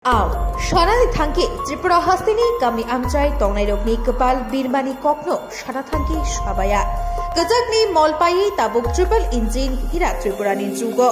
Aw, Shanadi Thanki, Tripura Hastini, Kami Amchai, Tongairokni, Kapal, Birmani Kokno, Shanathanki, Shabaya. Kajakni, Molpai, Tabuk Triple Engine, Hira Tripurani Jugo.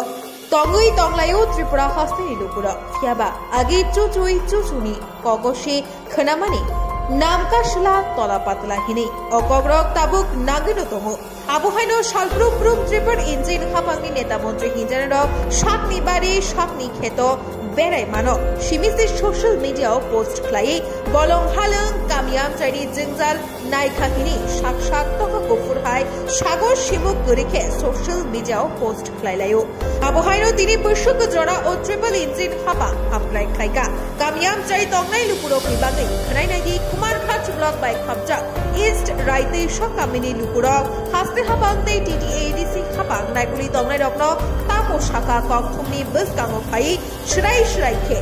Tongui Tonglayo, Tripura Hastini Lupura, Fiaba, Agi Chuchui Chuchuni, Kogoshe, Kanamani, Namkashla, Tola Patla Hini, Okogrok Tabuk, Naginotomo. Abuhaino Shalpru Proof Triple Engine, Hapani Neta Montri Hinjanero, Shakni Bari, Shakni Keto, Berai Mano, Shimizi social media post Clay, Bolong Halang, Kamiam Chari Zinzal, Naikahini, Shak Toka Kufur High, Shago Shimuk Gurike, social media post Clayo. Abuhaino Dini Pushuk Jora or Triple Engine Hapa, Haplai Kaika, Kamiam Chari Tongai Lupuro Pibangi, Kanainagi, Kumar Kach block by Kabja, East Raite Shokamini Lupuro, Haste Habante TTADC Hapang, Naikuri Tongai Dokno, Tapo Shaka Kokumi, Biskamo Pai, Shrai Shraike.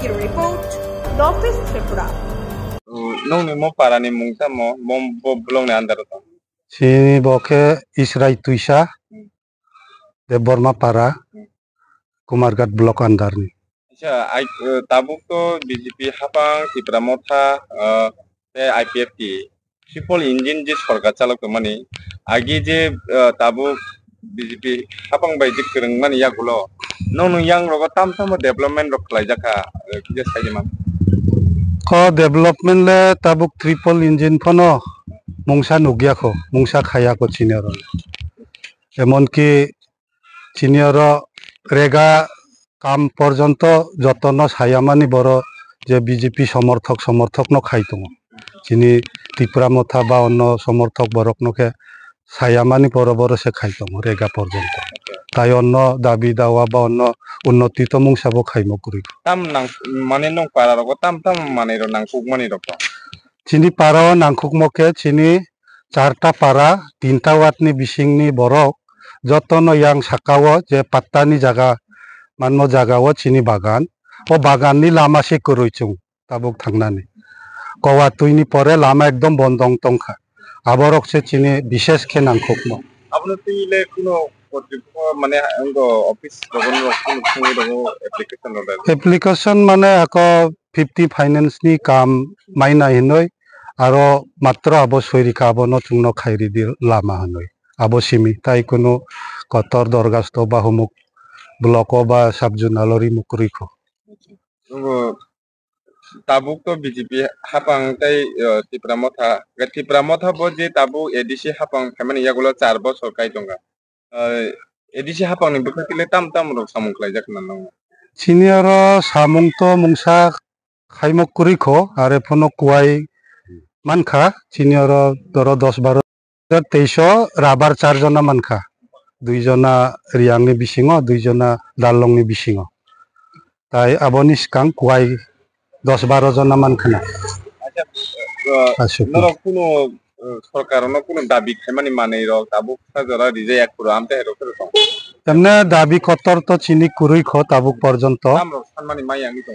Get a report, Northeast Tripura. No, mo para ni mungsa mo belong ni andar to. Si boke Israi Tuisha de Borma para Kumargat block andar ni. Acha tabuk to BJP hapang Tripura motha te IPFT triple engine je sorkar chalok to mani agi je tabuk BJP hapang bai dik kereng mani yagulo no yang rogo tam development rok klai jaka kije saijema Ko development le tabuk triple engine phono mungsa nugya ko mungsa khaya ko senior emon ki senior rega kam porjonto jotono sayamani boro je BJP সমর্থক no খাইতো chini Tripura motha ba onno সমর্থক borok no ke sayamani boro se খাইতো rega porjonto tai onno dabi dawa ba onno unnoti to mungsa bo khaimo kuri tam nang mane nong para rogo tam mane ro nang kuk mani rok chini para nangkuk moke chini charta para tinta watni bisingni borok jotono yang sakawo je pattani jaga manmo jagawo chini bagan o baganni lama se kuruichung tabuk thangnani kowa tuini pore lama ekdom bondong tongkha aborok se chini bishesh khe nangkuk mo apno tuile kuno মানে office application মানে আকৌ 50 finance নি কাম মাইনা হিনৈ আৰু মাত্ৰ আবশ্যৰিকা আবনো চুংনো খাইৰি দি লামা হনৈ আবসিমি তাই কোনো কতৰ দৰগাস্ত বা হুমুক ব্লক বা সাবজুনালৰি মুকৰিখো tabuk to BJP hapang tai Tripura motha bo je tabuk ADC hapang khamani yagulo 4 bosor kai tonga ADC hapang ni bukatile tam rok samung klai jakna nang senior samung to mungsa khaimok kurikho are phono kuai mankha senior doro 10-12 23 rabar 4 jona mankha 2 jona riangni bisingo 2 jona dalongni bisingo tai abonis kang kuai 10-12 jona mankhana acha noro kuno Sarkar no kuno dabi khaimani manei rok tabuk sajara reject kuro amte hero kero temne dabi kotor to chini kurui kho tabuk porjonto amro sanmani mai angi to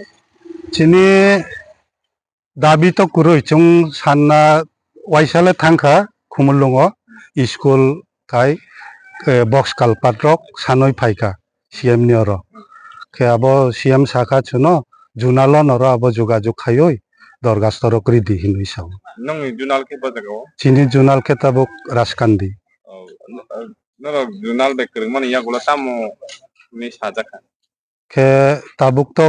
chini dabi to kurui chung sanna waisale thangkha khumulungo school kai box kalpatrok sanoi phaika CM ni oro ke abo CM sakha chuno junalo noro abo jogajog khayoi দরগাস্তর করি দিহিনই Sao নং zonal কে বাজাগো চিনি zonal কে তাবক রাজকান্দি নর zonal বেকর মানে ইয়াগুলো তামো নি সাজাখা কে তাবক তো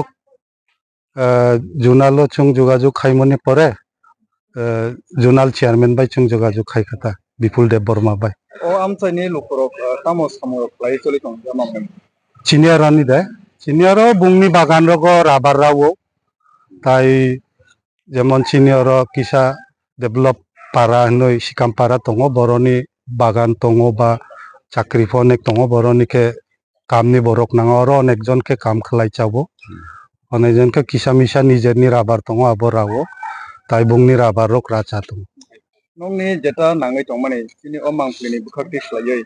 জুনালো চুং যোগাযোগ খাইমনি পরে zonal chairman by চুং যোগাযোগ খাইখাতা বিপুল দেব বর্মা বাই ও আমচাইনি লোকরক তামো সামরক লাই চলি কম জামাম চিনিয়ারানি দে চিনিয়ারো বুংনি বাগান রগ রাবার রাও তাই যেমন senior kisa develop para noi sikam para tongo boroni bagan tongo ba chakri phonek tongo boroni ke kamni borok nangoro onekjon ke kam khlai chabo onekjon ke kisa misa nijerni rabar tongo aborao tai bungni rabar rok racha tongo nongni jeta nangai tongmani chini omang plini bukhakti slai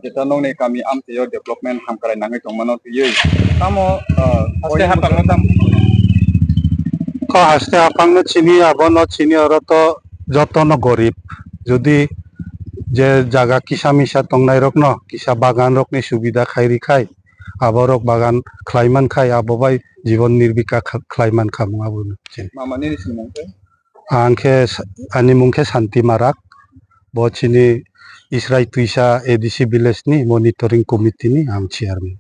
jeta nongni kami amteyo development hamkarai nangai tongmano tuyei tamo haste hapangno tam haste apangno chini abono chini oro to jotono gorib jodi je jaga kisa misa tongnai rokno kisa bagan rokni subida khairi khai aborok bagan khlaiman khai abobai Jibon নির্বিকা খ্লাইমান খামুং abunu chin Mama ni sini mangke. angke ani mungke Santi Marak bo chini Israi Tuisa ADC village ni monitoring committee ni am chairman